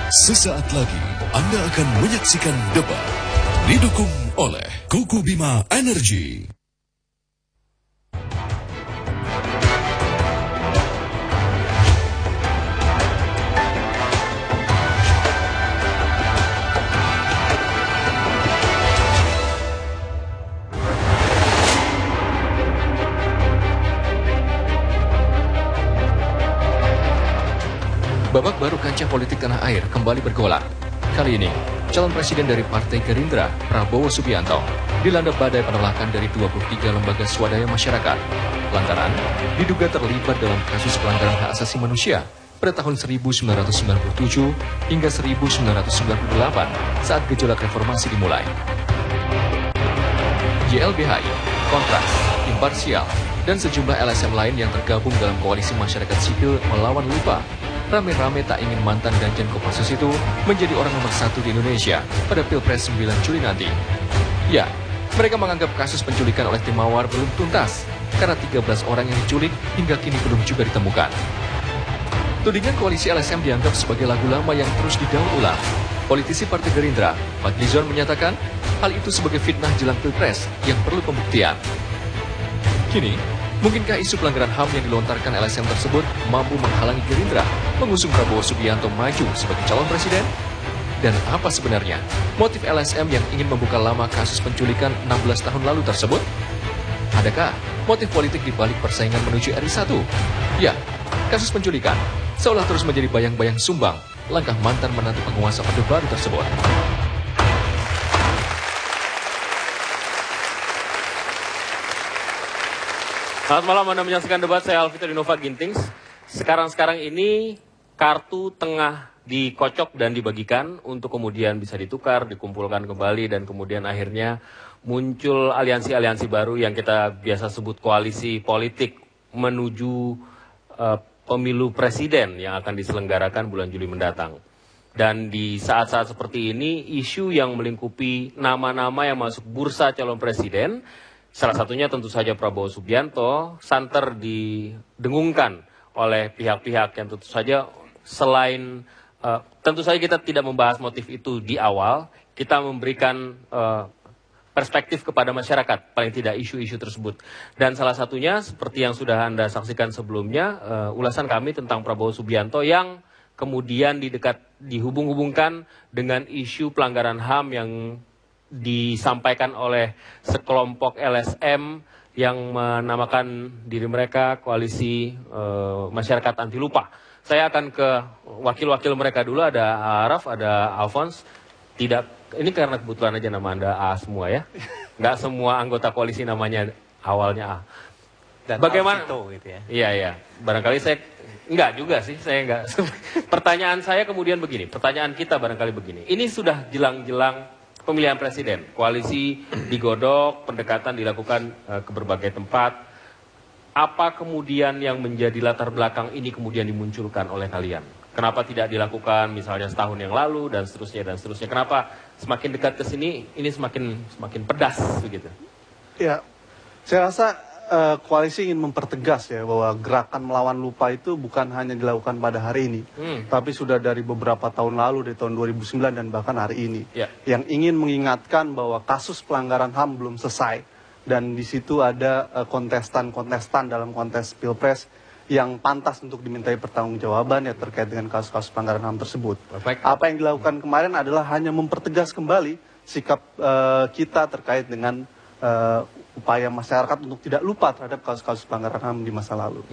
Sesaat lagi Anda akan menyaksikan debat didukung oleh Kuku Bima Energy. Babak baru kancah politik tanah air kembali bergolak. Kali ini, calon presiden dari Partai Gerindra, Prabowo Subianto, dilanda badai penolakan dari 23 lembaga swadaya masyarakat. Lantaran diduga terlibat dalam kasus pelanggaran hak asasi manusia pada tahun 1997 hingga 1998 saat gejolak reformasi dimulai. YLBHI, Kontras, Imparsial, dan sejumlah LSM lain yang tergabung dalam koalisi masyarakat sipil melawan lupa rame-rame tak ingin mantan Danjen Kopassus itu menjadi orang nomor 1 di Indonesia pada Pilpres 9 Juli nanti. Ya, mereka menganggap kasus penculikan oleh tim Mawar belum tuntas karena 13 orang yang diculik hingga kini belum juga ditemukan. Tudingan koalisi LSM dianggap sebagai lagu lama yang terus didaur ulang. Politisi Partai Gerindra, Fadlizon menyatakan hal itu sebagai fitnah jelang Pilpres yang perlu pembuktian. Kini, mungkinkah isu pelanggaran HAM yang dilontarkan LSM tersebut mampu menghalangi Gerindra mengusung Prabowo Subianto maju sebagai calon presiden? Dan apa sebenarnya motif LSM yang ingin membuka lama kasus penculikan 16 tahun lalu tersebut? Adakah motif politik di balik persaingan menuju RI 1? Ya, kasus penculikan seolah terus menjadi bayang-bayang sumbang langkah mantan menantu penguasa Orde Baru tersebut. Selamat malam, Anda menyaksikan debat, saya Alvito Dinova Gintings. Sekarang ini kartu tengah dikocok dan dibagikan untuk kemudian bisa ditukar, dikumpulkan kembali, dan kemudian akhirnya muncul aliansi-aliansi baru yang kita biasa sebut koalisi politik menuju pemilu presiden yang akan diselenggarakan bulan Juli mendatang. Dan di saat-saat seperti ini, isu yang melingkupi nama-nama yang masuk bursa calon presiden, salah satunya tentu saja Prabowo Subianto, santer didengungkan oleh pihak-pihak yang tentu saja selain, tentu saja kita tidak membahas motif itu di awal, kita memberikan perspektif kepada masyarakat, paling tidak isu-isu tersebut. Dan salah satunya seperti yang sudah Anda saksikan sebelumnya, ulasan kami tentang Prabowo Subianto yang kemudian dihubung-hubungkan dengan isu pelanggaran HAM yang disampaikan oleh sekelompok LSM yang menamakan diri mereka Koalisi Masyarakat Anti Lupa. Saya akan ke wakil-wakil mereka dulu, ada Araf, ada Alphonse. Ini karena kebetulan aja nama Anda A semua ya. Nggak semua anggota koalisi namanya awalnya A. Dan bagaimana? Alvito, gitu ya. Iya. Barangkali saya enggak juga sih, saya enggak. Pertanyaan saya kemudian begini, pertanyaan kita barangkali begini. Ini sudah jelang-jelang pemilihan presiden, koalisi digodok, pendekatan dilakukan ke berbagai tempat. Apa kemudian yang menjadi latar belakang ini kemudian dimunculkan oleh kalian? Kenapa tidak dilakukan misalnya setahun yang lalu dan seterusnya dan seterusnya? Kenapa semakin dekat ke sini ini semakin pedas begitu? Ya, saya rasa koalisi ingin mempertegas ya bahwa gerakan melawan lupa itu bukan hanya dilakukan pada hari ini, tapi sudah dari beberapa tahun lalu, dari tahun 2009 dan bahkan hari ini. Ya. Yang ingin mengingatkan bahwa kasus pelanggaran HAM belum selesai dan di situ ada kontestan-kontestan dalam kontes Pilpres yang pantas untuk dimintai pertanggungjawaban ya terkait dengan kasus-kasus pelanggaran HAM tersebut. Perfect. Apa yang dilakukan kemarin adalah hanya mempertegas kembali sikap kita terkait dengan upaya masyarakat untuk tidak lupa terhadap kasus-kasus pelanggaran HAM di masa lalu.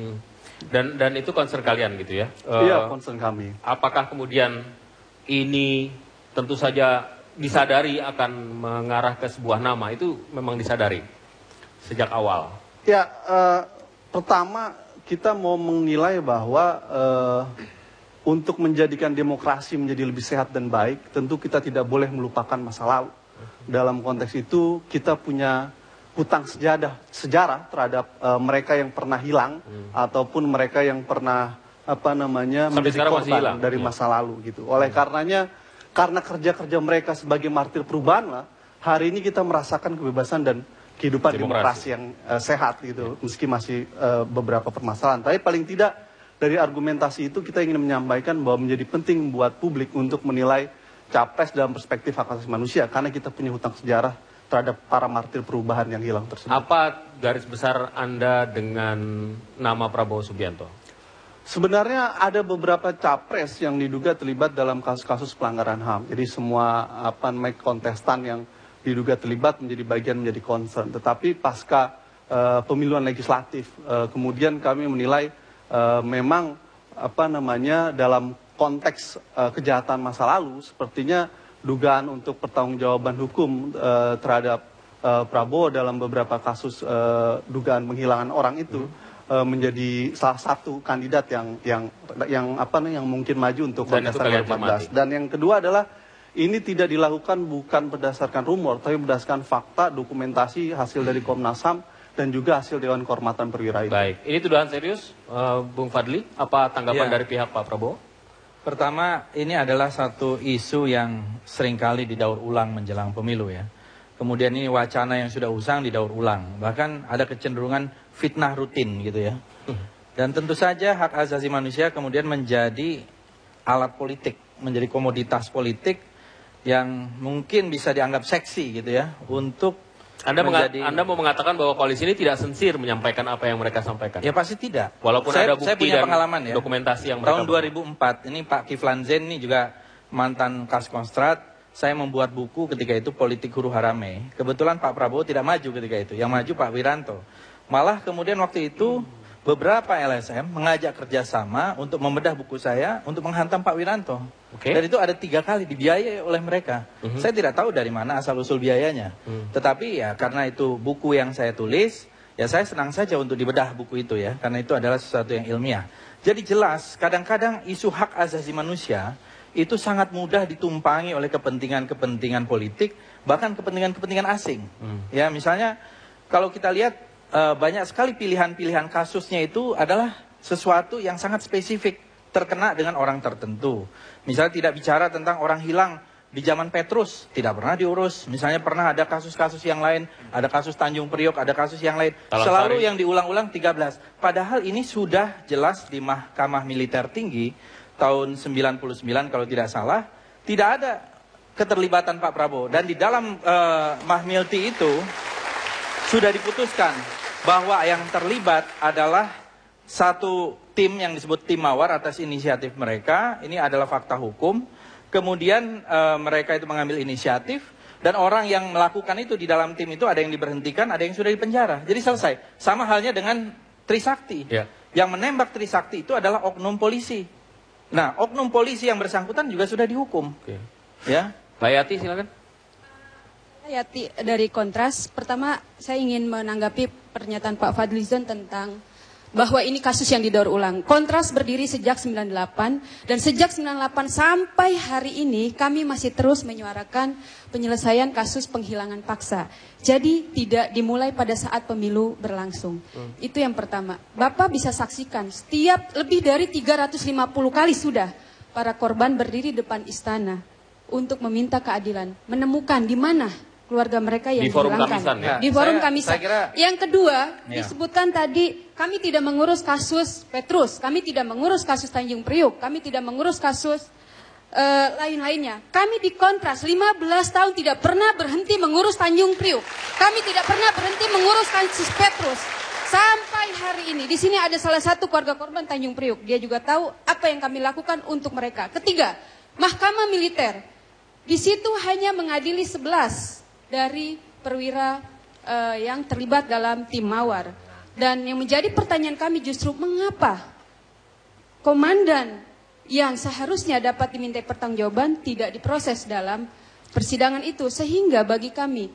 Dan itu concern kalian gitu ya? Iya, concern kami. Apakah kemudian ini tentu saja disadari akan mengarah ke sebuah nama, itu memang disadari sejak awal? Ya, pertama kita mau menilai bahwa untuk menjadikan demokrasi menjadi lebih sehat dan baik, tentu kita tidak boleh melupakan masa lalu. Dalam konteks itu kita punya hutang sejarah terhadap mereka yang pernah hilang ataupun mereka yang pernah menjadi korban dari masa lalu gitu. Oleh karenanya, karena kerja-kerja mereka sebagai martir perubahan lah, hari ini kita merasakan kebebasan dan kehidupan demokrasi yang sehat gitu, meski masih beberapa permasalahan. Tapi paling tidak dari argumentasi itu kita ingin menyampaikan bahwa menjadi penting buat publik untuk menilai capres dalam perspektif hak asasi manusia karena kita punya hutang sejarah terhadap para martir perubahan yang hilang tersebut. Apa garis besar Anda dengan nama Prabowo Subianto? Sebenarnya ada beberapa capres yang diduga terlibat dalam kasus-kasus pelanggaran HAM. Jadi semua kontestan yang diduga terlibat menjadi concern. Tetapi pasca pemiluan legislatif, kemudian kami menilai memang dalam konteks kejahatan masa lalu, sepertinya dugaan untuk pertanggungjawaban hukum terhadap Prabowo dalam beberapa kasus dugaan penghilangan orang itu menjadi salah satu kandidat yang mungkin maju untuk kontestan 2014. Dan yang kedua adalah ini tidak dilakukan bukan berdasarkan rumor, tapi berdasarkan fakta, dokumentasi, hasil dari Komnas HAM dan juga hasil Dewan Kehormatan Perwira itu. Baik, ini tuduhan serius, Bung Fadli. Apa tanggapan dari pihak Pak Prabowo? Pertama, ini adalah satu isu yang seringkali didaur ulang menjelang pemilu ya. Kemudian ini wacana yang sudah usang didaur ulang. Bahkan ada kecenderungan fitnah rutin gitu ya. Dan tentu saja hak asasi manusia kemudian menjadi alat politik, menjadi komoditas politik yang mungkin bisa dianggap seksi gitu ya. Untuk Anda mau mengatakan bahwa koalisi ini tidak sincere menyampaikan apa yang mereka sampaikan? Ya pasti tidak. Walaupun ada bukti saya punya dan pengalaman ya. Dokumentasi yang mereka tahun 2004 ini Pak Kiflan Zain ini juga mantan Kaskonstrat. Saya membuat buku ketika itu Politik Huru Harame. Kebetulan Pak Prabowo tidak maju ketika itu. Yang maju Pak Wiranto. Malah kemudian waktu itu beberapa LSM mengajak kerjasama untuk membedah buku saya untuk menghantam Pak Wiranto. Dan itu ada 3 kali dibiayai oleh mereka. Saya tidak tahu dari mana asal-usul biayanya. Tetapi ya karena itu buku yang saya tulis, ya saya senang saja untuk dibedah buku itu ya. Karena itu adalah sesuatu yang ilmiah. Jadi jelas kadang-kadang isu hak asasi manusia itu sangat mudah ditumpangi oleh kepentingan-kepentingan politik, bahkan kepentingan-kepentingan asing. Ya, misalnya kalau kita lihat banyak sekali pilihan-pilihan kasusnya itu adalah sesuatu yang sangat spesifik, terkena dengan orang tertentu. Misalnya tidak bicara tentang orang hilang di zaman Petrus, tidak pernah diurus. Misalnya pernah ada kasus-kasus yang lain, ada kasus Tanjung Priok, ada kasus yang lain. Selalu yang diulang-ulang 13. Padahal ini sudah jelas di Mahkamah Militer Tinggi, tahun 99 kalau tidak salah, tidak ada keterlibatan Pak Prabowo. Dan di dalam Mahmilti itu sudah diputuskan bahwa yang terlibat adalah satu tim yang disebut tim Mawar atas inisiatif mereka. Ini adalah fakta hukum. Kemudian mereka itu mengambil inisiatif. Dan orang yang melakukan itu di dalam tim itu ada yang diberhentikan, ada yang sudah dipenjara. Jadi selesai. Sama halnya dengan Trisakti. Yang menembak Trisakti itu adalah oknum polisi. Nah, oknum polisi yang bersangkutan juga sudah dihukum. Ya, Mbak Yati silakan. Yati dari Kontras. Pertama, saya ingin menanggapi pernyataan Pak Fadlizon tentang bahwa ini kasus yang didaur ulang. Kontras berdiri sejak 98 dan sejak 98 sampai hari ini kami masih terus menyuarakan penyelesaian kasus penghilangan paksa. Jadi tidak dimulai pada saat pemilu berlangsung. Itu yang pertama. Bapak bisa saksikan setiap lebih dari 350 kali sudah para korban berdiri depan istana untuk meminta keadilan, menemukan di mana keluarga mereka yang dihilangkan. Di forum Kamisan. Yang kedua, disebutkan tadi kami tidak mengurus kasus Petrus, kami tidak mengurus kasus Tanjung Priok, kami tidak mengurus kasus lain-lainnya. Kami di Kontras 15 tahun tidak pernah berhenti mengurus Tanjung Priok. Kami tidak pernah berhenti mengurus kasus Petrus. Sampai hari ini, di sini ada salah satu keluarga korban Tanjung Priok. Dia juga tahu apa yang kami lakukan untuk mereka. Ketiga, Mahkamah Militer. Di situ hanya mengadili 11 dari perwira yang terlibat dalam tim Mawar. Dan yang menjadi pertanyaan kami justru mengapa komandan yang seharusnya dapat dimintai pertanggungjawaban tidak diproses dalam persidangan itu. Sehingga bagi kami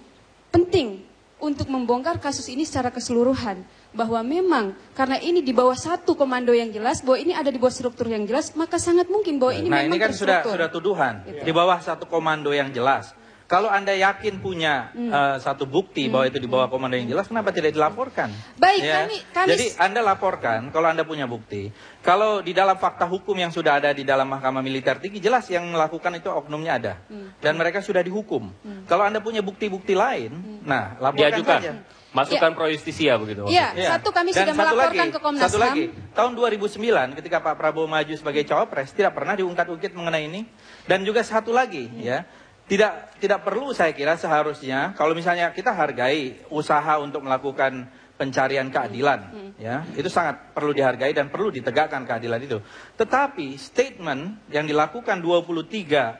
penting untuk membongkar kasus ini secara keseluruhan. Bahwa memang karena ini di bawah satu komando yang jelas, bahwa ini ada di bawah struktur yang jelas, maka sangat mungkin bahwa ini memang ini kan terstruktur. sudah tuduhan di bawah satu komando yang jelas. Kalau Anda yakin punya satu bukti bahwa itu di bawah komando yang jelas, kenapa tidak dilaporkan? Baik, ya? kami... Jadi Anda laporkan kalau Anda punya bukti. Kalau di dalam fakta hukum yang sudah ada di dalam Mahkamah Militer Tinggi, jelas yang melakukan itu oknumnya ada. Dan mereka sudah dihukum. Kalau Anda punya bukti-bukti lain, nah laporkan saja. Masukan pro justisia begitu. Iya, Ya. satu kami Dan sudah satu melaporkan lagi, ke Komnas Satu lagi, HAM. tahun 2009 ketika Pak Prabowo maju sebagai cawapres tidak pernah diungkat-ungkit mengenai ini. Dan juga satu lagi ya, tidak perlu saya kira seharusnya kalau misalnya kita hargai usaha untuk melakukan pencarian keadilan ya, itu sangat perlu dihargai dan perlu ditegakkan keadilan itu. Tetapi statement yang dilakukan 23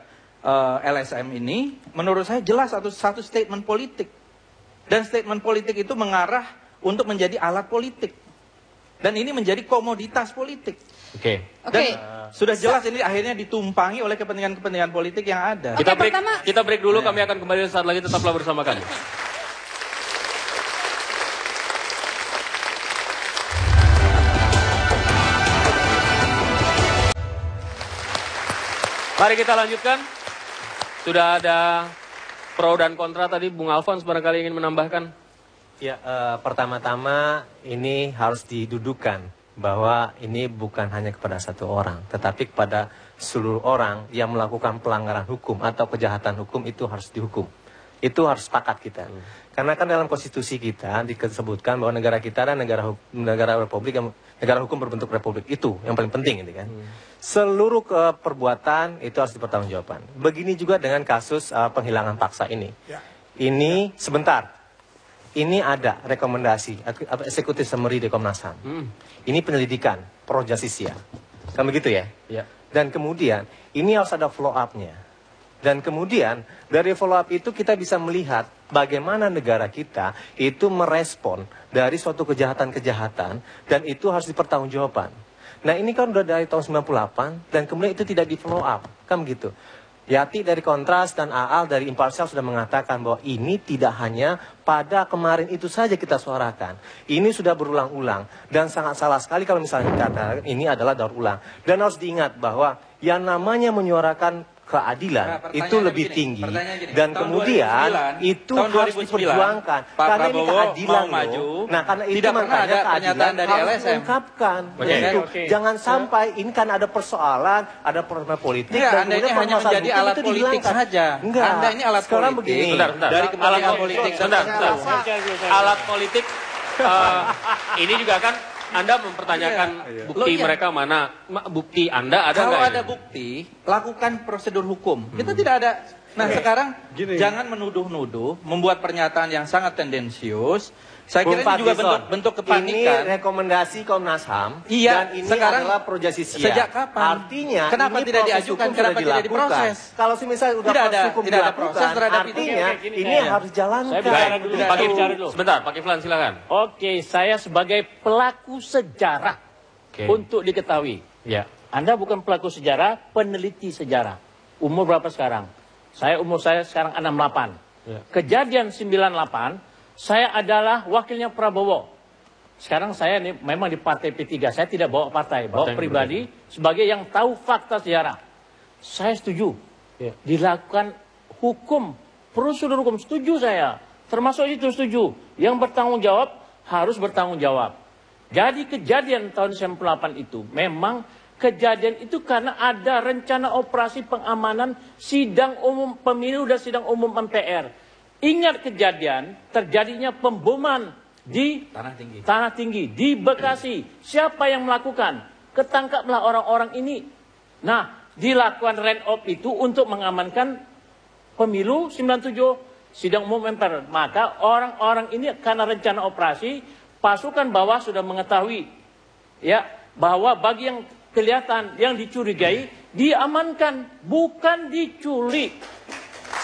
LSM ini menurut saya jelas satu statement politik. Dan statement politik itu mengarah untuk menjadi alat politik. Dan ini menjadi komoditas politik. Oke. Dan sudah jelas ini akhirnya ditumpangi oleh kepentingan-kepentingan politik yang ada. Kita break, pertama- kita break dulu, kami akan kembali saat lagi, tetaplah bersama kami. Mari kita lanjutkan. Sudah ada pro dan kontra tadi, Bung Alfons barangkali ingin menambahkan. Ya, pertama-tama ini harus didudukan bahwa ini bukan hanya kepada satu orang, tetapi kepada seluruh orang yang melakukan pelanggaran hukum atau kejahatan hukum itu harus dihukum. Itu harus sepakat kita. Karena kan dalam konstitusi kita disebutkan bahwa negara kita adalah negara hukum berbentuk republik. Itu yang paling penting ini kan. Seluruh perbuatan itu harus dipertanggungjawabkan. Begini juga dengan kasus penghilangan paksa ini. Ini sebentar. Ini ada rekomendasi eksekutif summary di Komnas HAM. Ini penyelidikan pro justisia. Kan begitu ya? Ya. Dan kemudian ini harus ada follow up-nya. Dan kemudian dari follow up itu kita bisa melihat bagaimana negara kita itu merespon dari suatu kejahatan-kejahatan dan itu harus dipertanggungjawabkan. Nah ini kan udah dari tahun 98 dan kemudian itu tidak di follow up. Kan begitu. Yati dari Kontras dan Aal dari Imparsial sudah mengatakan bahwa ini tidak hanya pada kemarin itu saja kita suarakan. Ini sudah berulang-ulang dan sangat salah sekali kalau misalnya dikatakan ini adalah daur ulang. Dan harus diingat bahwa yang namanya menyuarakan keadilan itu lebih tinggi dan tahun kemudian 2009, itu tahun harus 2009, diperjuangkan Pak karena ini Prabowo keadilan mau maju, loh. Nah karena itu tidak pernah makanya ada keadilan pernyataan dari harus LSM. diungkapkan. Oke. Begitu. Oke. Jangan sampai ini kan ada persoalan, ada persoalan politik Iya, dan Anda ini kemudian hanya permasalahan menjadi hukum alat itu politik dihilangkan. saja. Enggak. Anda ini alat Sekarang politik. begini. Bentar. Dari kepentingan politik. Sebentar. Alat politik ini juga kan Anda mempertanyakan bukti mereka mana? Bukti Anda ada Kalau nggak ada ini? bukti, lakukan prosedur hukum. Kita tidak ada. Nah sekarang jangan menuduh-nuduh, membuat pernyataan yang sangat tendensius. Saya kira ini juga bentuk kepanikan. Ini rekomendasi Komnas HAM Iya, dan ini sekarang adalah pro justisia. sejak kapan? Artinya Kenapa ini tidak proses diajukan? hukum Kenapa sudah tidak dilakukan. diproses? Kalau misalnya sudah Tidak proses ada- hukum tidak ada dilakukan, proses terhadap itu. artinya Oke, gini, ini saya- harus jalankan. saya bicara Baik, dulu. Pak Saya Kiflan, bicara dulu. sebentar, Pak Kiflan silakan. Oke, saya sebagai pelaku sejarah Oke. untuk diketahui. Ya. Anda bukan pelaku sejarah, peneliti sejarah. Umur berapa sekarang? Umur saya sekarang 68. Ya. Kejadian 98, saya adalah wakilnya Prabowo. Sekarang saya ini memang di partai P3, saya tidak bawa partai, bawa Partai yang pribadi sebagai yang tahu fakta sejarah. Saya setuju. Ya. Dilakukan hukum, prosedur hukum, setuju saya. Termasuk itu setuju. Yang bertanggung jawab harus bertanggung jawab. Jadi kejadian tahun 98 itu memang kejadian itu karena ada rencana operasi pengamanan sidang umum pemilu dan sidang umum MPR. Ingat kejadian terjadinya pemboman di Tanah Tinggi di Bekasi. Siapa yang melakukan? Ketangkaplah orang-orang ini. Nah, dilakukan rent op itu untuk mengamankan pemilu 97 sidang umum MPR. Maka orang-orang ini karena rencana operasi, pasukan bawah sudah mengetahui ya bahwa bagi yang kelihatan yang dicurigai diamankan, bukan diculik.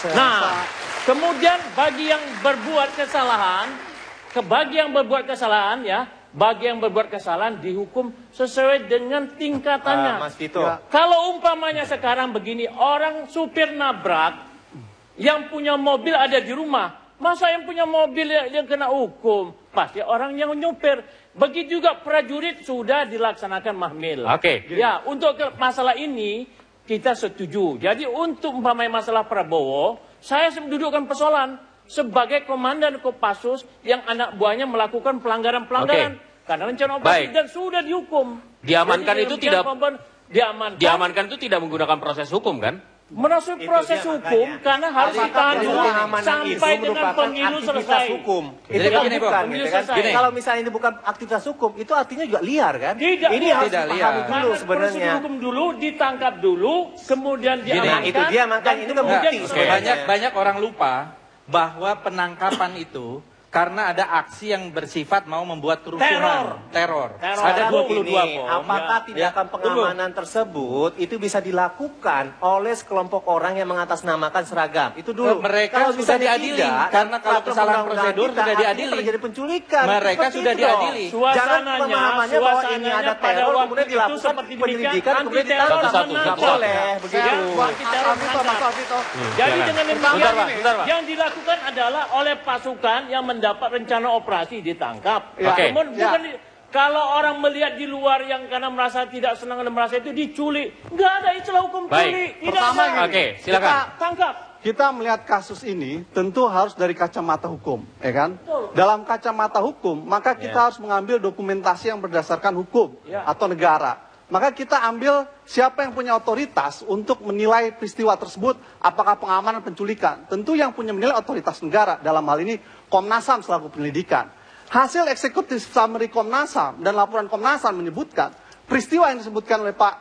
Nah, kemudian bagi yang berbuat kesalahan, bagi yang berbuat kesalahan dihukum sesuai dengan tingkatannya. Mas Vito. Kalau umpamanya sekarang begini, orang supir nabrak, yang punya mobil ada di rumah, masa yang punya mobil yang kena hukum? Pasti orang yang nyupir. Begitu juga prajurit sudah dilaksanakan mahmil. Oke. Ya, untuk masalah ini kita setuju. Jadi untuk umpamanya masalah Prabowo, saya dudukkan persoalan sebagai komandan Kopassus yang anak buahnya melakukan pelanggaran-pelanggaran karena rencana operasi dan sudah dihukum. Diamankan Jadi, itu tidak diamankan. Diamankan itu tidak menggunakan proses hukum kan? Masuk proses hukum karena harus ditahan dulu sampai dengan pemilu selesai. Hukum. Jadi Itu kan gini, bukan, Pemilu gitu kan? selesai. Gini, kalau misalnya ini bukan aktivitas hukum, itu artinya juga liar kan? Tidak, ini liar. harus Tidak dipahami liar. dulu Karena sebenarnya. prosedur hukum dulu, ditangkap dulu, kemudian diamankan. Nah, itu dia, makanya dan ini kan kemudian bukti. selesai. Banyak orang lupa bahwa penangkapan itu karena ada aksi yang bersifat mau membuat kerusuhan, teror. Ada 22 Ini, bom. apakah tindakan Ya, pengamanan tersebut itu bisa dilakukan oleh sekelompok orang yang mengatasnamakan seragam? Itu dulu. Mereka Kalau sudah misalnya diadili, tidak, karena kalau peraturan kesalahan undang-undang prosedur kita sudah artinya diadili. terjadi penculikan. Mereka Seperti sudah itu dong. diadili. Jangan pemahamannya bahwa ini ada teror, pada kemudian waktu itu dilakukan seperti penyelidikan, demikian, kemudian anti-teror ditangkap. satu-satu, Nggak satu-satu. boleh begitu. Anti-teror menangkap. Jadi dengan Bentar, Pak. Bentar, Pak. yang dilakukan adalah oleh pasukan yang mendapat rencana operasi ditangkap. Ya. Oke. Namun bukan kalau orang melihat di luar yang karena merasa tidak senang dan merasa itu diculik, nggak ada istilah hukum Baik. culik. Tidak Pertama ada. gini, Oke, silakan. Tangkap. Kita melihat kasus ini tentu harus dari kacamata hukum, ya kan? Dalam kacamata hukum, maka kita harus mengambil dokumentasi yang berdasarkan hukum atau negara. Maka kita ambil siapa yang punya otoritas untuk menilai peristiwa tersebut, apakah pengamanan penculikan. Tentu yang punya menilai otoritas negara, dalam hal ini Komnas HAM selaku penyelidikan. Hasil eksekutif summary Komnas HAM dan laporan Komnas HAM menyebutkan peristiwa yang disebutkan oleh Pak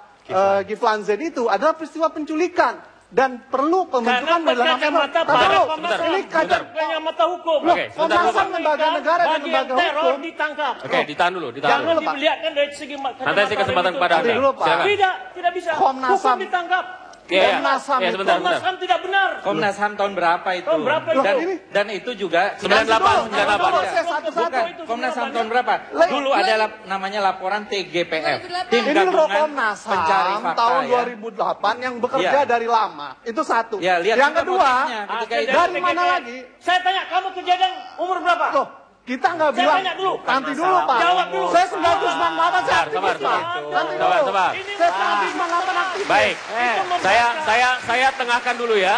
Kiflan Zain itu adalah peristiwa penculikan. Dan perlu pembentukan berkacamata pada Komnas HAM, ini bukan kacamata hukum. Oke, sebentar dulu, Komnas HAM Pak. lembaga negara dan Bagi yang lembaga teror hukum. ditangkap. Oke, ditahan dulu, ditahan Jangan dulu. Pak. dilihatkan dari segi kacamata. Nanti kasih kesempatan itu. kepada Anda. Dulu, Pak. Silakan. Tidak bisa. Komnas Hukum HAM. ditangkap. Iya, Komnas HAM iya, itu. sebentar, Komnas sebentar. HAM tidak benar. Komnas HAM tahun berapa itu? Tahun berapa itu? Dan itu juga 98, 98. Bukan, Komnas HAM tahun berapa? Dulu ada namanya laporan TGPF, 2008. Tim Ini loh Gabungan Komnas Pencari HAM Fakta tahun ya. 2008 yang bekerja Iya. dari lama. Itu satu. Ya, lihat yang juga kedua, motifnya ketika itu. dari mana lagi? Saya tanya, kamu kejadian umur berapa? Loh, kita nggak Saya bilang. tanya dulu. Nanti dulu, Pak. Jawab dulu. Saya 1998 saya Sabar, aktivis, sabar. Pak. Nanti Sabar, dulu. sabar. Ini Saya Pak. 1998 aktivis. Baik. Itu membakar. Saya tengahkan dulu ya.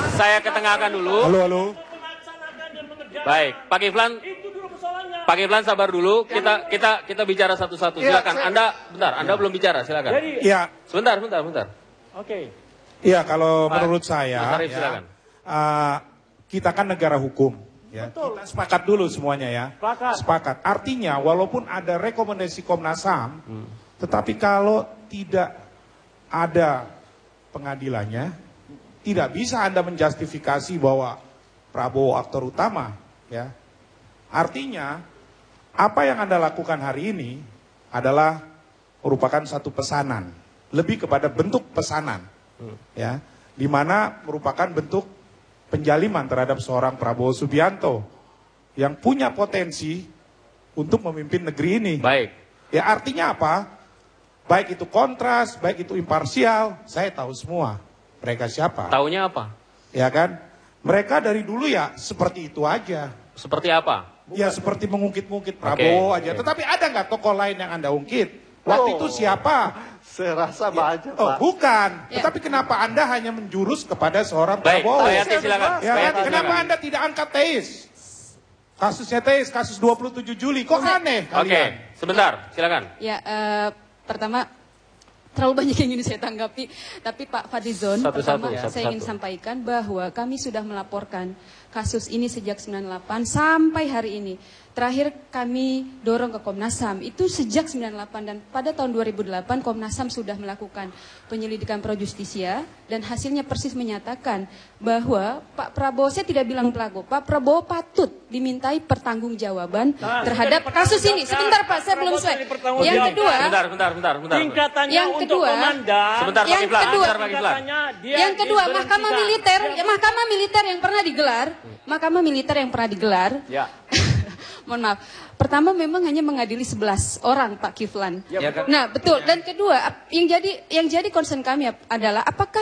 Saya ketengahkan dulu. Halo. Melaksanakan dan mengerjakan. Baik, Pak Kiflan. Itu dulu persoalannya. Pak Kiflan sabar dulu. Kita bicara satu-satu. Iya, Silakan. saya- Anda belum bicara. Silakan. Jadi, Ya, Sebentar. oke. ya kalau menurut saya, Mas Arief, ya, silakan. kita kan negara hukum. Ya. Kita sepakat dulu semuanya ya. Sepakat. Artinya walaupun ada rekomendasi Komnas HAM, tetapi kalau tidak ada pengadilannya, tidak bisa Anda menjustifikasi bahwa Prabowo aktor utama. Ya. Artinya apa yang Anda lakukan hari ini adalah merupakan satu pesanan, lebih kepada bentuk pesanan, ya, di mana merupakan bentuk penjaliman terhadap seorang Prabowo Subianto yang punya potensi untuk memimpin negeri ini. Baik. Ya artinya apa? Baik itu kontras, baik itu imparsial, saya tahu semua mereka siapa. Taunya apa? Ya kan? Mereka dari dulu ya seperti itu aja. Seperti apa? Ya seperti mengungkit-ungkit Prabowo aja. Tetapi ada nggak tokoh lain yang Anda ungkit? Waktu itu siapa? Saya rasa banyak, Oh, Pak. bukan. Ya. Tetapi kenapa Anda hanya menjurus kepada seorang Baik, Prabowo? Pak Yati silakan. Ya Pak kan? Yati, Kenapa silakan. Anda tidak angkat teis? Kasusnya teis, kasus 27 Juli. Kok aneh Oke, kalian? sebentar. Silakan. Ya, pertama terlalu banyak yang ingin saya tanggapi, tapi Pak Fadlizon, Satu-satu, pertama satu-satu. saya ingin sampaikan bahwa kami sudah melaporkan kasus ini sejak 98 sampai hari ini. Terakhir kami dorong ke Komnas HAM itu sejak 98 dan pada tahun 2008 Komnas HAM sudah melakukan penyelidikan pro justisia dan hasilnya persis menyatakan bahwa Pak Prabowo, saya tidak bilang pelaku, Pak Prabowo patut dimintai pertanggungjawaban terhadap kasus ini. Sebentar Pak, saya belum selesai. Yang kedua, Bentar. Tingkatannya Yang untuk kedua, komandan. Sebentar, Pak yang Kiflan. kedua, Sebentar, Pak Kiflan. Tingkatannya dia yang kedua, diberhentikan. Mahkamah militer yang pernah digelar, Mahkamah militer yang pernah digelar, Ya. mohon maaf, pertama memang hanya mengadili 11 orang Pak Kiflan. Ya, kan? Nah betul, dan kedua yang jadi concern kami adalah apakah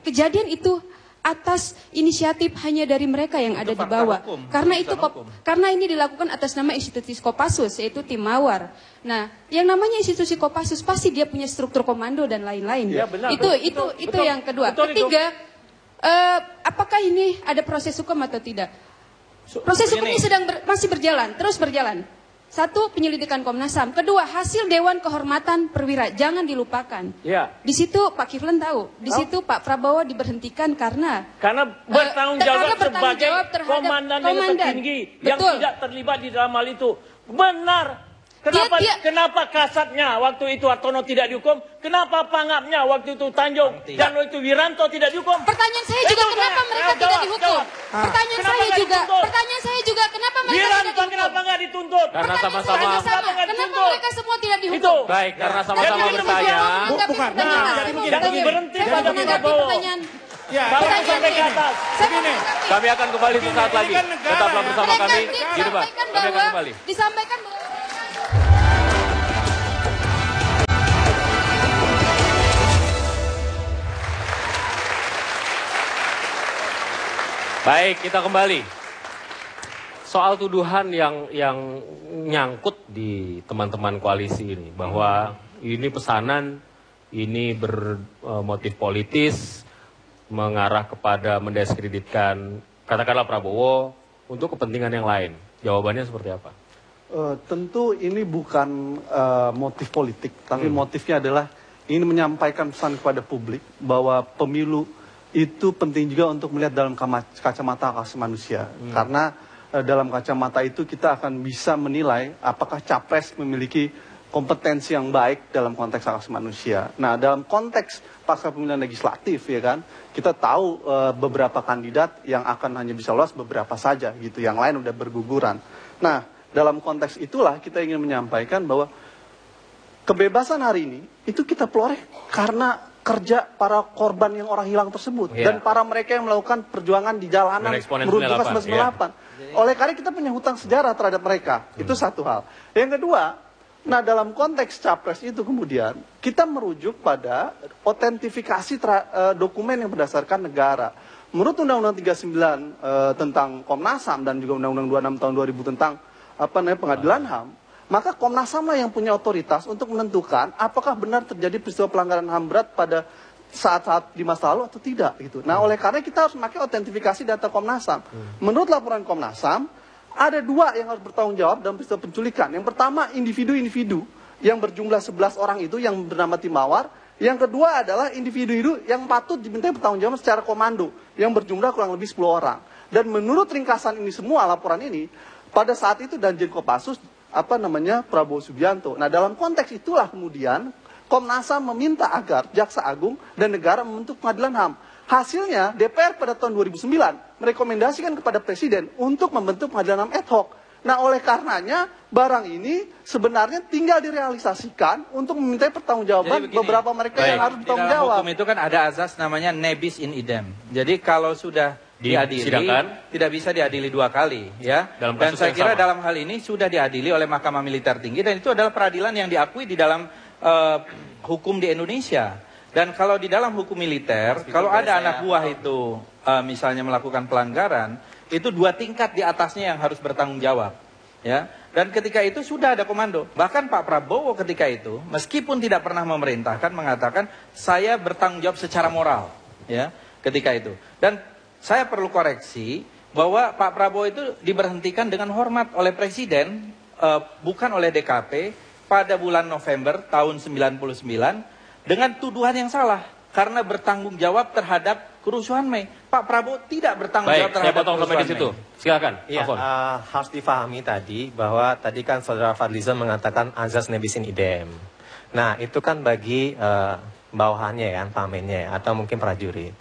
kejadian itu atas inisiatif hanya dari mereka yang ada di fakta bawah. hukum, Karena itu keputusan hukum. karena ini dilakukan atas nama institusi Kopassus yaitu tim Mawar. Nah, yang namanya institusi Kopassus pasti dia punya struktur komando dan lain-lain. Ya, benar, itu betul, itu betul, yang kedua. betul itu. Ketiga, apakah ini ada proses hukum atau tidak? Proses hukum ini Begini. masih berjalan, terus berjalan. Satu, penyelidikan Komnas HAM. Kedua, hasil Dewan Kehormatan Perwira. Jangan dilupakan. Ya. Di situ Pak Kiflan tahu. Di situ Pak Prabowo diberhentikan karena bertanggung jawab sebagai terhadap komandan yang tertinggi yang Betul. tidak terlibat di dalam hal itu. Benar. Kenapa Kasatnya waktu itu Hartono tidak dihukum? Kenapa Pangapnya waktu itu Tanjung dan waktu itu Wiranto tidak dihukum? Pertanyaan saya juga kenapa mereka tidak dihukum? Pertanyaan saya juga kenapa mereka tidak dihukum? Kenapa nggak dituntut? Karena sama-sama. Kenapa mereka semua tidak dihukum? Baik, karena sama-sama bertanya. Bukan. Jangan berhenti pada Prabowo. Ya, Kalau sampai ke atas. Kami akan kembali sesaat lagi. Tetaplah bersama kami di debat. Kami akan kembali. Disampaikan bahwa Baik, kita kembali. Soal tuduhan yang nyangkut di teman-teman koalisi ini, bahwa ini pesanan, ini bermotif politis, mengarah kepada mendiskreditkan, katakanlah Prabowo, untuk kepentingan yang lain. Jawabannya seperti apa? Tentu ini bukan motif politik, tapi motifnya adalah ingin menyampaikan pesan kepada publik bahwa pemilu itu penting juga untuk melihat dalam kacamata hak asasi manusia. Karena dalam kacamata itu kita akan bisa menilai apakah capres memiliki kompetensi yang baik dalam konteks hak asasi manusia. Nah, dalam konteks pasca pemilihan legislatif, ya kan, kita tahu beberapa kandidat yang akan hanya bisa lolos beberapa saja gitu, yang lain udah berguguran. Nah, dalam konteks itulah kita ingin menyampaikan bahwa kebebasan hari ini itu kita peroleh karena kerja para korban yang orang hilang tersebut dan para mereka yang melakukan perjuangan di jalanan meruntuhkan 1998. Oleh karena kita punya hutang sejarah terhadap mereka. Itu satu hal. Yang kedua, nah dalam konteks capres itu kemudian kita merujuk pada otentifikasi dokumen yang berdasarkan negara. Menurut Undang-Undang 39 tentang Komnas HAM dan juga Undang-Undang 26 tahun 2000 tentang pengadilan HAM, maka Komnas HAM lah yang punya otoritas untuk menentukan apakah benar terjadi peristiwa pelanggaran HAM berat pada saat-saat di masa lalu atau tidak gitu. Nah, oleh karena kita harus memakai otentifikasi data Komnas HAM. Menurut laporan Komnas HAM, ada dua yang harus bertanggung jawab dalam peristiwa penculikan. Yang pertama, individu-individu yang berjumlah 11 orang itu yang bernama Timawar. Yang kedua adalah individu-individu yang patut dimintai bertanggung jawab secara komando yang berjumlah kurang lebih 10 orang. Dan menurut ringkasan ini semua laporan ini, pada saat itu Danjen Kopassus Prabowo Subianto. Nah, dalam konteks itulah kemudian Komnas HAM meminta agar Jaksa Agung dan negara membentuk pengadilan HAM. Hasilnya DPR pada tahun 2009 merekomendasikan kepada Presiden untuk membentuk pengadilan HAM ad hoc. Nah, oleh karenanya barang ini sebenarnya tinggal direalisasikan untuk memintai pertanggungjawaban beberapa mereka yang harus bertanggung jawab. Di dalam hukum itu kan ada azas namanya nebis in idem. Jadi kalau sudah diadili, tidak bisa diadili dua kali, ya. Dan saya kira dalam hal ini sudah diadili oleh Mahkamah Militer Tinggi dan itu adalah peradilan yang diakui di dalam hukum di Indonesia. Dan kalau di dalam hukum militer, kalau ada anak buah itu misalnya melakukan pelanggaran, itu 2 tingkat di atasnya yang harus bertanggung jawab, ya. Dan ketika itu sudah ada komando. Bahkan Pak Prabowo ketika itu, meskipun tidak pernah memerintahkan, mengatakan saya bertanggung jawab secara moral, ya, ketika itu. Dan saya perlu koreksi bahwa Pak Prabowo itu diberhentikan dengan hormat oleh Presiden, bukan oleh DKP, pada bulan November tahun 99 dengan tuduhan yang salah karena bertanggung jawab terhadap kerusuhan Mei. Pak Prabowo tidak bertanggung jawab terhadap kerusuhan Mei. Situ. Silakan. Ya, harus difahami tadi bahwa tadi kan Saudara Fadlizon mengatakan azas nebis in idem. Nah, itu kan bagi bawahannya ya, pamennya atau mungkin prajurit.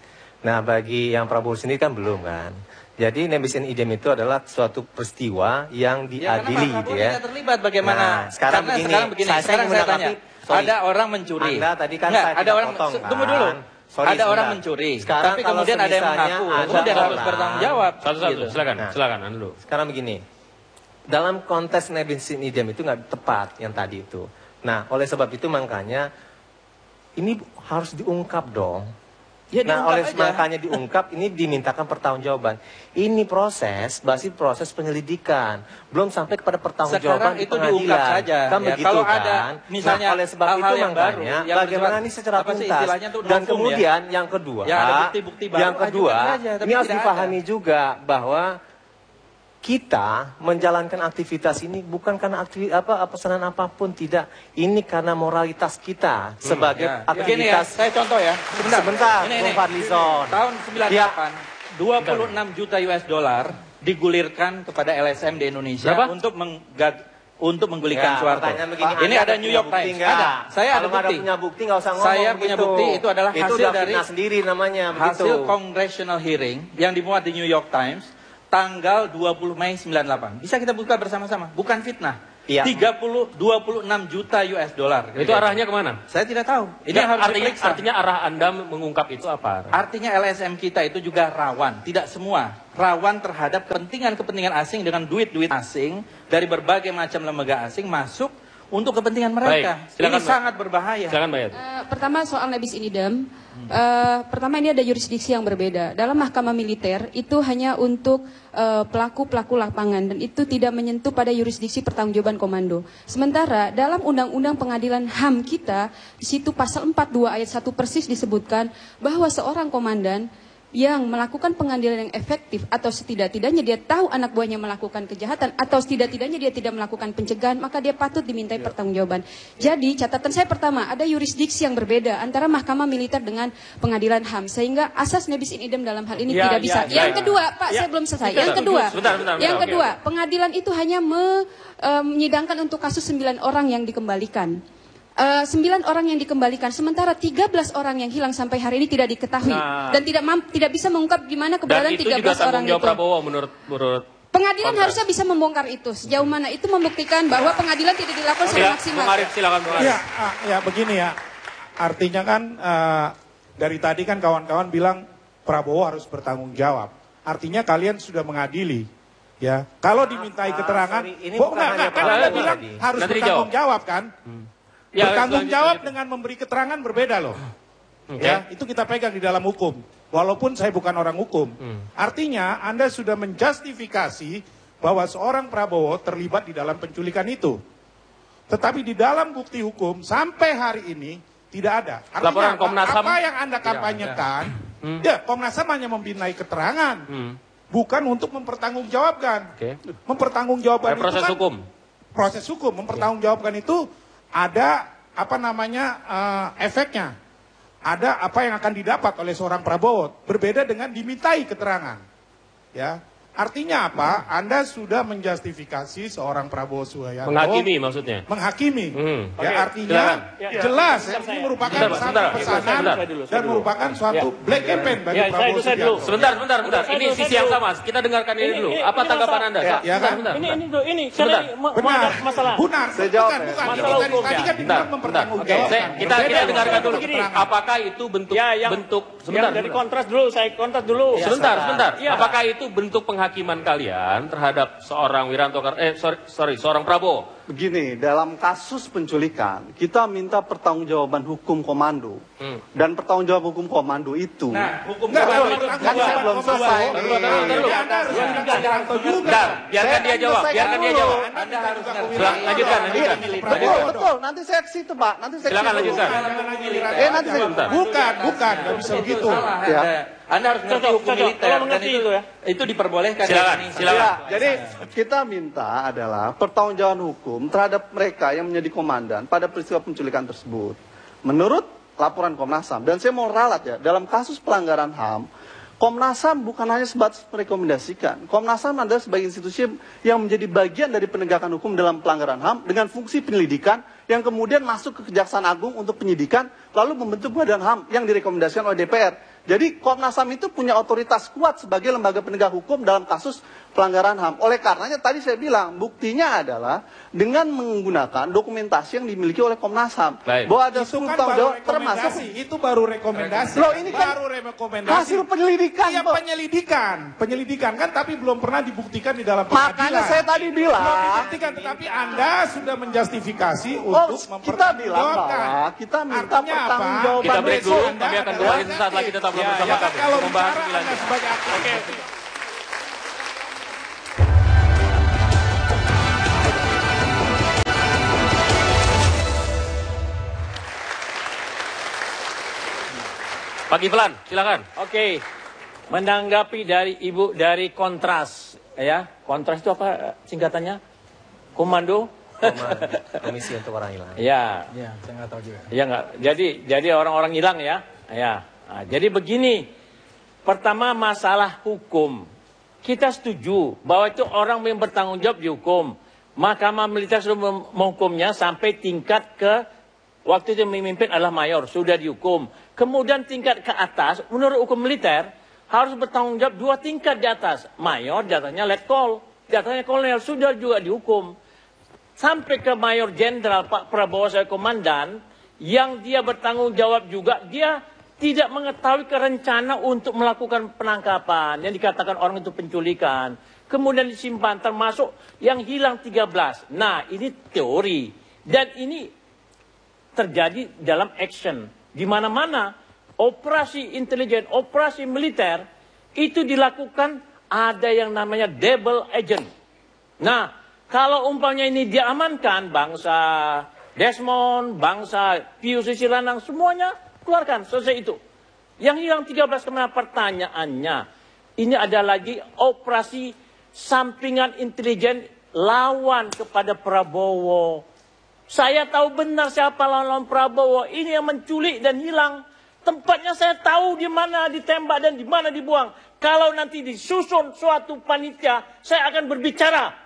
Nah, bagi yang Prabowo sendiri kan belum kan. Jadi nebis in idem itu adalah suatu peristiwa yang diadili gitu ya. Tidak terlibat bagaimana? Nah, sekarang begini, sekarang saya tanya. Ada orang mencuri. Anda tadi kan saya ada orang potong, kan? Tunggu dulu. Ada orang mencuri. Sekarang tapi kemudian ada yang mengaku. Kemudian harus bertanggung jawab. Satu-satu, gitu. Silakan Anda dulu. Sekarang begini. Dalam konteks nebis in idem itu nggak tepat yang tadi itu. Nah, oleh sebab itu makanya ini harus diungkap dong. Ya, nah, oleh makanya diungkap, ini dimintakan pertanggungjawaban. Ini masih proses penyelidikan, belum sampai kepada pertanggungjawaban itu diungkap saja. Kan ya, begitu kalau kan? ada misalnya oleh sebab itu makanya bagaimana ini secara tuntas. Dan kemudian yang kedua, yang kedua, ini harus dipahami juga bahwa kita menjalankan aktivitas ini bukan karena pesanan apapun, tidak. Ini karena moralitas kita sebagai Begini ya, aktivitas. saya contoh ya. Sebentar, Ini. Bung Fadlizon. Tahun 98, 26 juta US dollar digulirkan kepada LSM di Indonesia Berapa? untuk menggulingkan Soeharto. Pertanyaan begini, Ini Anda ada punya New York bukti Times. nggak? Ada. Saya ada Kalau nggak bukti. punya bukti nggak usah ngomong. Saya punya begitu. bukti, itu adalah hasil udah dari fitnah sendiri namanya. hasil begitu. congressional hearing yang dimuat di New York Times tanggal 20 Mei 98. Bisa kita buka bersama-sama. Bukan fitnah. Iya. 26 juta US dollar. Itu arahnya kemana? Saya tidak tahu. Ini Nggak, harus diperiksa. artinya arah Anda mengungkap itu apa? Artinya LSM kita itu juga rawan, tidak semua. Rawan terhadap kepentingan-kepentingan asing dengan duit-duit asing dari berbagai macam lembaga asing masuk untuk kepentingan mereka. Baik, silakan, Ini Mbak. sangat berbahaya. Silakan Mbak Yati. Pertama soal nebis in idem. Pertama ini ada yurisdiksi yang berbeda. Dalam mahkamah militer itu hanya untuk pelaku-pelaku lapangan dan itu tidak menyentuh pada yurisdiksi pertanggungjawaban komando. Sementara dalam Undang-Undang Pengadilan HAM kita di situ pasal 42 ayat 1 persis disebutkan bahwa seorang komandan yang melakukan pengadilan yang efektif atau setidak-tidaknya dia tahu anak buahnya melakukan kejahatan atau setidak-tidaknya dia tidak melakukan pencegahan, maka dia patut dimintai pertanggungjawaban. Jadi catatan saya pertama, ada yurisdiksi yang berbeda antara mahkamah militer dengan pengadilan HAM sehingga asas nebis in idem dalam hal ini tidak bisa. Yang kedua, Pak, saya belum selesai. Yang kedua, pengadilan itu hanya menyidangkan untuk kasus 9 orang yang dikembalikan. 9 orang yang dikembalikan, sementara 13 orang yang hilang sampai hari ini tidak diketahui dan tidak bisa mengungkap di mana keberadaan 13 orang itu. Dan itu juga tanggung jawab Prabowo menurut pengadilan harusnya bisa membongkar itu. Sejauh mana itu membuktikan bahwa pengadilan tidak dilakukan secara maksimal. Silakan Bung Arif. Ya begini ya. Artinya kan dari tadi kan kawan-kawan bilang Prabowo harus bertanggung jawab. Artinya kalian sudah mengadili. Ya, kalau dimintai keterangan, kan Anda bilang harus bertanggung jawab kan? Ya, bertanggung jawab dengan memberi keterangan berbeda loh. Ya, itu kita pegang di dalam hukum. Walaupun saya bukan orang hukum. Artinya Anda sudah menjustifikasi bahwa seorang Prabowo terlibat di dalam penculikan itu. Tetapi di dalam bukti hukum sampai hari ini tidak ada. Artinya apa yang Anda kampanyekan, ya Komnas HAM hanya membinai keterangan. Bukan untuk mempertanggungjawabkan. Mempertanggungjawabkan itu proses kan hukum. Proses hukum, mempertanggungjawabkan itu ada efeknya. Ada apa yang akan didapat oleh seorang Prabowo, berbeda dengan dimintai keterangan. Ya. Artinya apa? Anda sudah menjustifikasi seorang Prabowo Subianto. Menghakimi maksudnya? Menghakimi. Ya, artinya jelas ini merupakan satu pesanan dan merupakan suatu black campaign bagi Prabowo Subianto. Sebentar. Ini sisi yang sama. Kita dengarkan ini dulu. Apa tanggapan Anda? Ya kan? Ini benar. masalah. Bukan. Tadi kan dibilang mempertanggungjawabkan. Kita dengarkan dulu. Apakah itu bentuk dari kontras dulu, saya kontras dulu. Sebentar. Apakah itu bentuk penghakiman kalian terhadap seorang seorang Prabowo? Begini, dalam kasus penculikan, kita minta pertanggungjawaban hukum komando. Dan pertanggungjawaban hukum komando itu... hukum komando kan saya belum selesai. Biarkan dia jawab. Anda harus lanjutkan. Betul, nanti saya ke situ, Pak. Silakan lanjutkan. Nanti saya... Bukan, nggak bisa begitu. Anda harus mengerti hukum militer dan itu diperbolehkan. Silakan. Jadi kita minta adalah pertanggungjawaban hukum terhadap mereka yang menjadi komandan pada peristiwa penculikan tersebut. Menurut laporan Komnas HAM, dan saya mau ralat ya, dalam kasus pelanggaran HAM, Komnas HAM bukan hanya sebatas merekomendasikan. Komnas HAM adalah sebagai institusi yang menjadi bagian dari penegakan hukum dalam pelanggaran HAM dengan fungsi penyelidikan yang kemudian masuk ke Kejaksaan Agung untuk penyidikan, lalu membentuk badan HAM yang direkomendasikan oleh DPR. Jadi Komnas HAM itu punya otoritas kuat sebagai lembaga penegak hukum dalam kasus pelanggaran HAM. Oleh karenanya tadi saya bilang, buktinya adalah dengan menggunakan dokumentasi yang dimiliki oleh Komnas HAM. Bahwa ada 10 tahun jawab termasuk. Itu baru rekomendasi. Loh, ini kan baru rekomendasi. hasil penyelidikan. Iya, penyelidikan kan, tapi belum pernah dibuktikan di dalam pengadilan. Makanya saya tadi bilang. Belum dibuktikan, tetapi Anda sudah menjustifikasi untuk kita bilang bahwa kita minta pertanggungjawaban. Kita break dulu, kami akan kembali sesaat lagi tetap bersama kami. Kalau bicara Anda sebagai aktivis. Pak Kiflan, silakan. Oke. menanggapi dari Ibu dari Kontras, ya. Kontras itu apa singkatannya? Komando? Komisi untuk orang hilang. Ya. Ya, saya nggak tahu juga. Ya nggak. Jadi orang-orang hilang ya. Ya. Nah, jadi begini. Pertama masalah hukum. Kita setuju bahwa itu orang yang bertanggung jawab dihukum. Mahkamah militer sudah menghukumnya sampai tingkat ke waktu itu memimpin adalah mayor, sudah dihukum. Kemudian tingkat ke atas, menurut hukum militer harus bertanggung jawab 2 tingkat di atas. Mayor jatuhnya letkol, jatuhnya kolonel, sudah juga dihukum. Sampai ke mayor jenderal Pak Prabowo saya komandan, yang dia bertanggung jawab juga, dia tidak mengetahui rencana untuk melakukan penangkapan. Yang dikatakan orang itu penculikan. Kemudian disimpan termasuk yang hilang 13. Nah ini teori. Dan ini terjadi dalam action. Di mana-mana operasi intelijen, operasi militer itu dilakukan ada yang namanya double agent. Nah kalau umpamanya ini diamankan bangsa Desmond, bangsa Pius Sisilanang semuanya keluarkan, selesai itu. Yang hilang 13 kemana pertanyaannya? Ini ada lagi operasi sampingan intelijen lawan kepada Prabowo. Saya tahu benar siapa lawan Prabowo. Ini yang menculik dan hilang. Tempatnya saya tahu di mana ditembak dan di mana dibuang. Kalau nanti disusun suatu panitia, saya akan berbicara.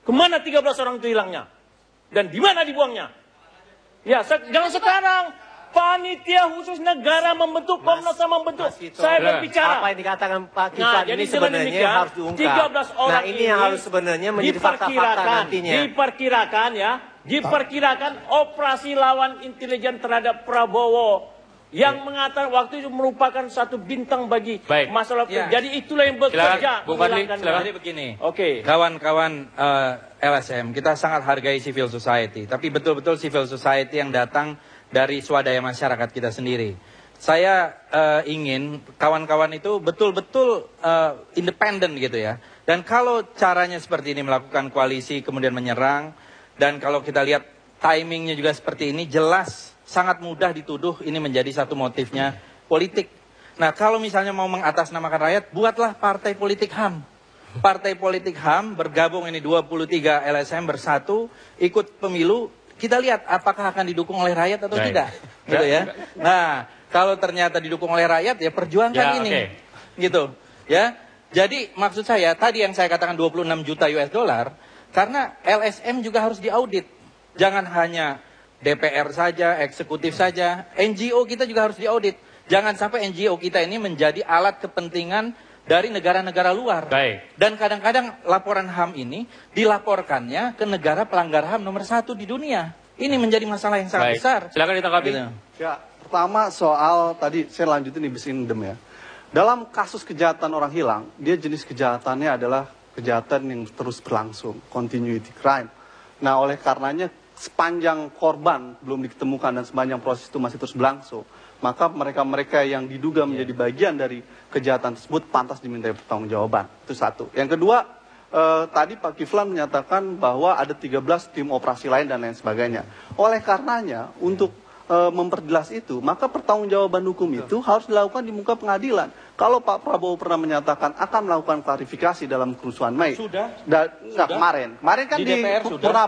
Kemana 13 orang itu hilangnya? Dan di mana dibuangnya? Ya, jangan sekarang. Panitia khusus negara membentuk, Komnas HAM membentuk. Saya berbicara. Apa yang dikatakan Pak Kiflan ini sebenarnya harus diungkap. 13 orang nah ini yang harus sebenarnya menjadi fakta-fakta nantinya. Diperkirakan operasi lawan intelijen terhadap Prabowo. Yang mengatakan waktu itu merupakan satu bintang bagi masalah. Jadi itulah yang bekerja. Jadi begini, kawan-kawan LSM, kita sangat hargai civil society. Tapi betul-betul civil society yang datang dari swadaya masyarakat kita sendiri. Saya ingin kawan-kawan itu betul-betul independen gitu ya. Dan kalau caranya seperti ini melakukan koalisi kemudian menyerang, dan kalau kita lihat timingnya juga seperti ini, jelas sangat mudah dituduh ini menjadi satu motifnya politik. Nah kalau misalnya mau mengatasnamakan rakyat, buatlah partai politik HAM. Partai politik HAM bergabung ini 23 LSM bersatu, ikut pemilu. Kita lihat apakah akan didukung oleh rakyat atau tidak, gitu ya. Nah, kalau ternyata didukung oleh rakyat, ya perjuangkan ini, gitu, ya. Jadi maksud saya tadi yang saya katakan 26 juta US dollar, karena LSM juga harus diaudit. Jangan hanya DPR saja, eksekutif saja, NGO kita juga harus diaudit. Jangan sampai NGO kita ini menjadi alat kepentingan dari negara-negara luar. Dan kadang-kadang laporan HAM ini dilaporkannya ke negara pelanggar HAM nomor 1 di dunia. Ini menjadi masalah yang sangat besar. Silakan ditanggapi. Ya, pertama soal tadi saya lanjutin ibis indem ya. Dalam kasus kejahatan orang hilang, dia jenis kejahatannya adalah kejahatan yang terus berlangsung, continuity crime. Nah, oleh karenanya sepanjang korban belum diketemukan dan sepanjang proses itu masih terus berlangsung, maka mereka-mereka yang diduga menjadi bagian dari kejahatan tersebut pantas dimintai pertanggungjawaban. Itu satu. Yang kedua, tadi Pak Kiflan menyatakan bahwa ada 13 tim operasi lain dan lain sebagainya. Oleh karenanya, untuk memperjelas itu, maka pertanggungjawaban hukum itu harus dilakukan di muka pengadilan. Kalau Pak Prabowo pernah menyatakan akan melakukan klarifikasi dalam kerusuhan Mei. Sudah? Enggak, kemarin. Kemarin kan di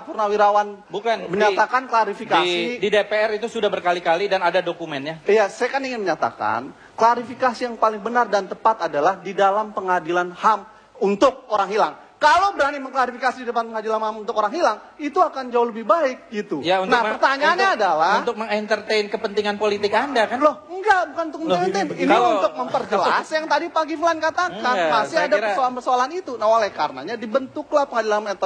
Purnawirawan menyatakan klarifikasi. Di DPR itu sudah berkali-kali dan ada dokumennya. Iya, saya kan ingin menyatakan klarifikasi yang paling benar dan tepat adalah di dalam pengadilan HAM untuk orang hilang. Kalau berani mengklarifikasi di depan pengadilan HAM untuk orang hilang, itu akan jauh lebih baik gitu. Ya, pertanyaannya adalah untuk mengentertain kepentingan politik Anda kan? Loh, enggak, bukan untuk mengentertain. Ini untuk memperjelas yang tadi Pak Kiflan katakan. Masih ada persoalan-persoalan itu. Nah, oleh karenanya dibentuklah pengadilan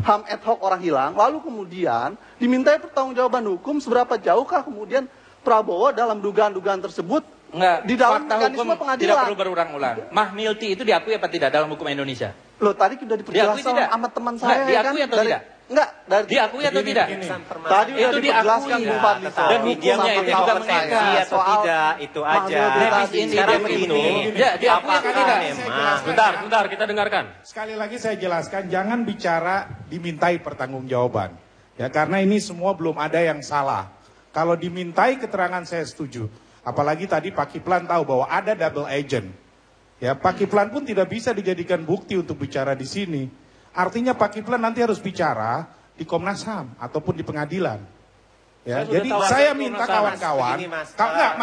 HAM ad hoc orang hilang, lalu kemudian dimintai pertanggungjawaban hukum seberapa jauhkah kemudian Prabowo dalam dugaan-dugaan tersebut. Enggak, di dalam fakta hukum pengadilan tidak perlu berulang-ulang. Mahmilti itu diakui apa tidak dalam hukum Indonesia? Loh, tadi sudah diperjelaskan sama teman saya. Diakui atau tidak? Enggak, diakui atau tidak? Tadi itu dijelaskan Bung Fadli. Dan hukumnya itu juga mengerti atau tidak, itu aja. Sekarang begini, ya diakui atau tidak? Sebentar, kita dengarkan. Sekali lagi saya jelaskan, jangan bicara dimintai pertanggungjawaban. Ya, karena ini semua belum ada yang salah. Kalau dimintai keterangan saya setuju. Apalagi tadi Pak Kiflan tahu bahwa ada double agent. Ya, Pak Kiflan pun tidak bisa dijadikan bukti untuk bicara di sini. Artinya Pak Kiflan nanti harus bicara di Komnas HAM ataupun di pengadilan. Ya, jadi saya minta kawan-kawan,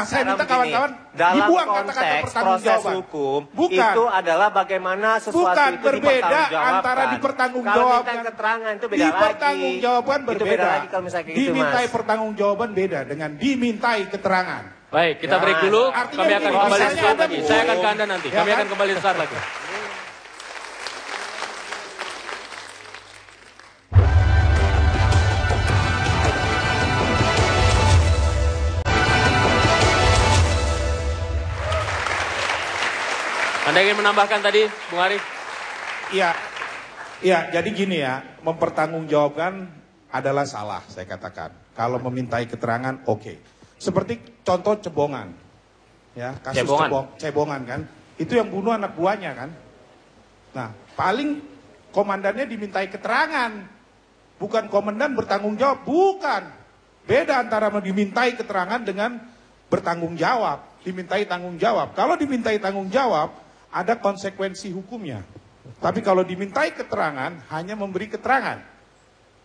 saya minta kawan-kawan dibuang kata-kata pertanggungjawaban. Hukum bukan itu adalah bagaimana sesuatu bukan itu berbeda antara dipertanggungjawabkan. Kalau keterangan itu beda dipertanggungjawabkan lagi. berbeda. Itu beda lagi kalau misalnya kayak gitu, dimintai Mas. pertanggungjawaban beda dengan dimintai keterangan. Baik, kita break dulu. Artinya Kami akan begini, kembali misalnya sesaat ada lagi. buku. Saya akan ke Anda nanti. Ya Kami kan? akan kembali sesaat lagi. Anda ingin menambahkan tadi, Bung Arief? Iya, jadi gini ya, mempertanggungjawabkan adalah salah, saya katakan. Kalau memintai keterangan, oke. Seperti contoh Cebongan, ya kasus Cebongan kan, itu yang bunuh anak buahnya kan. Nah, paling komandannya dimintai keterangan, bukan komandan bertanggung jawab, bukan. Beda antara dimintai keterangan dengan bertanggung jawab, dimintai tanggung jawab. Kalau dimintai tanggung jawab, ada konsekuensi hukumnya. Tapi kalau dimintai keterangan, hanya memberi keterangan.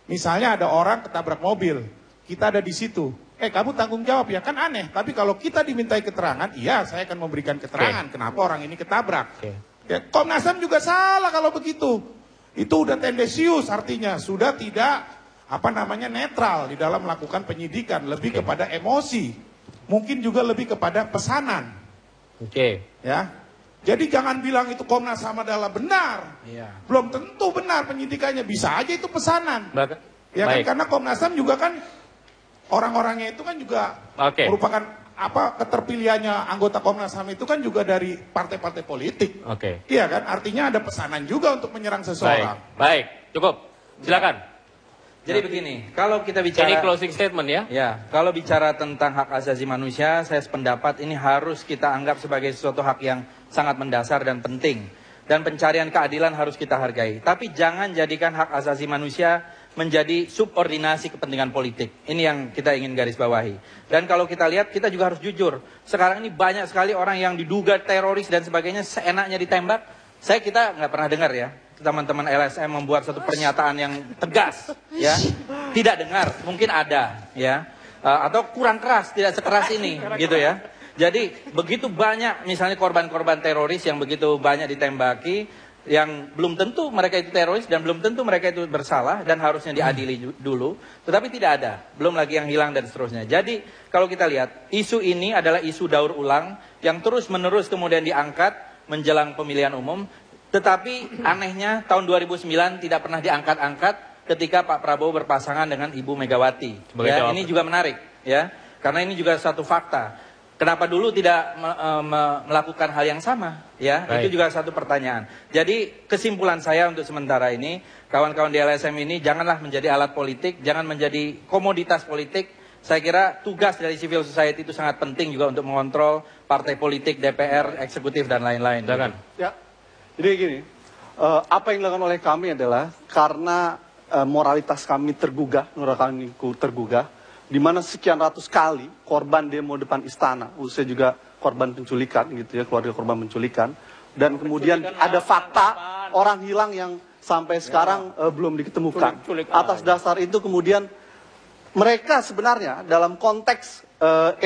Misalnya ada orang ketabrak mobil, kita ada di situ. Kamu tanggung jawab ya, kan aneh. Tapi kalau kita dimintai keterangan, iya saya akan memberikan keterangan. Kenapa orang ini ketabrak. Ya, Komnas HAM juga salah kalau begitu. Itu udah tendensius, artinya sudah tidak netral di dalam melakukan penyidikan. Lebih kepada emosi. Mungkin juga lebih kepada pesanan. Ya. Jadi jangan bilang itu Komnas HAM adalah benar. Belum tentu benar penyidikannya, bisa aja itu pesanan. Ya kan, karena Komnas HAM juga kan orang-orangnya itu kan juga merupakan keterpilihannya anggota Komnas HAM itu kan juga dari partai-partai politik. Iya kan, artinya ada pesanan juga untuk menyerang seseorang. Baik, cukup. Silakan. Jadi begini, kalau kita bicara ini closing statement ya. Ya, kalau bicara tentang hak asasi manusia, saya sependapat ini harus kita anggap sebagai sesuatu hak yang sangat mendasar dan penting. Dan pencarian keadilan harus kita hargai. Tapi jangan jadikan hak asasi manusia menjadi subordinasi kepentingan politik. Ini yang kita ingin garis bawahi. Dan kalau kita lihat, kita juga harus jujur. Sekarang ini banyak sekali orang yang diduga teroris dan sebagainya, seenaknya ditembak. Kita nggak pernah dengar ya, teman-teman LSM membuat satu pernyataan yang tegas. Ya, tidak dengar, mungkin ada. Ya, atau kurang keras, tidak sekeras ini, gitu ya. Jadi begitu banyak misalnya korban-korban teroris yang begitu banyak ditembaki, yang belum tentu mereka itu teroris dan belum tentu mereka itu bersalah dan harusnya diadili dulu, tetapi tidak ada, belum lagi yang hilang dan seterusnya. Jadi kalau kita lihat, isu ini adalah isu daur ulang yang terus-menerus kemudian diangkat menjelang pemilihan umum, tetapi anehnya tahun 2009 tidak pernah diangkat-angkat ketika Pak Prabowo berpasangan dengan Ibu Megawati. Ya, ini juga menarik, ya, karena ini juga satu fakta. Kenapa dulu tidak melakukan hal yang sama? Ya, itu juga satu pertanyaan. Jadi kesimpulan saya untuk sementara ini, kawan-kawan di LSM ini janganlah menjadi alat politik, jangan menjadi komoditas politik. Saya kira tugas dari civil society itu sangat penting juga untuk mengontrol partai politik, DPR, eksekutif dan lain-lain. Ya, jadi gini, apa yang dilakukan oleh kami adalah karena moralitas kami tergugah, di mana sekian ratus kali korban demo depan istana, khususnya juga korban penculikan gitu ya, keluarga korban penculikan, dan kemudian ada fakta orang hilang yang sampai sekarang belum diketemukan. Atas dasar itu kemudian mereka sebenarnya dalam konteks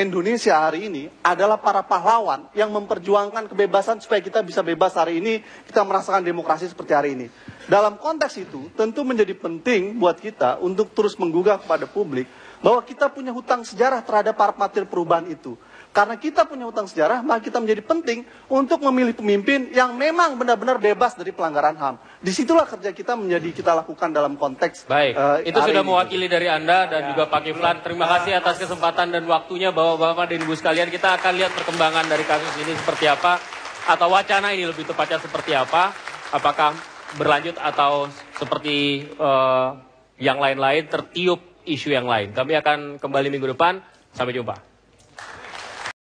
Indonesia hari ini adalah para pahlawan yang memperjuangkan kebebasan supaya kita bisa bebas hari ini, kita merasakan demokrasi seperti hari ini. Dalam konteks itu tentu menjadi penting buat kita untuk terus menggugah kepada publik bahwa kita punya hutang sejarah terhadap para patriot perubahan itu. Karena kita punya hutang sejarah, maka kita menjadi penting untuk memilih pemimpin yang memang benar-benar bebas dari pelanggaran HAM. Disitulah kerja kita kita lakukan dalam konteks itu sudah mewakili dari Anda dan juga Pak Kiflan. Terima kasih atas kesempatan dan waktunya, Bapak-bapak dan Ibu sekalian. Kita akan lihat perkembangan dari kasus ini seperti apa, atau wacana ini lebih tepatnya seperti apa. Apakah berlanjut atau seperti yang lain-lain tertiup isu yang lain. Kami akan kembali minggu depan. Sampai jumpa.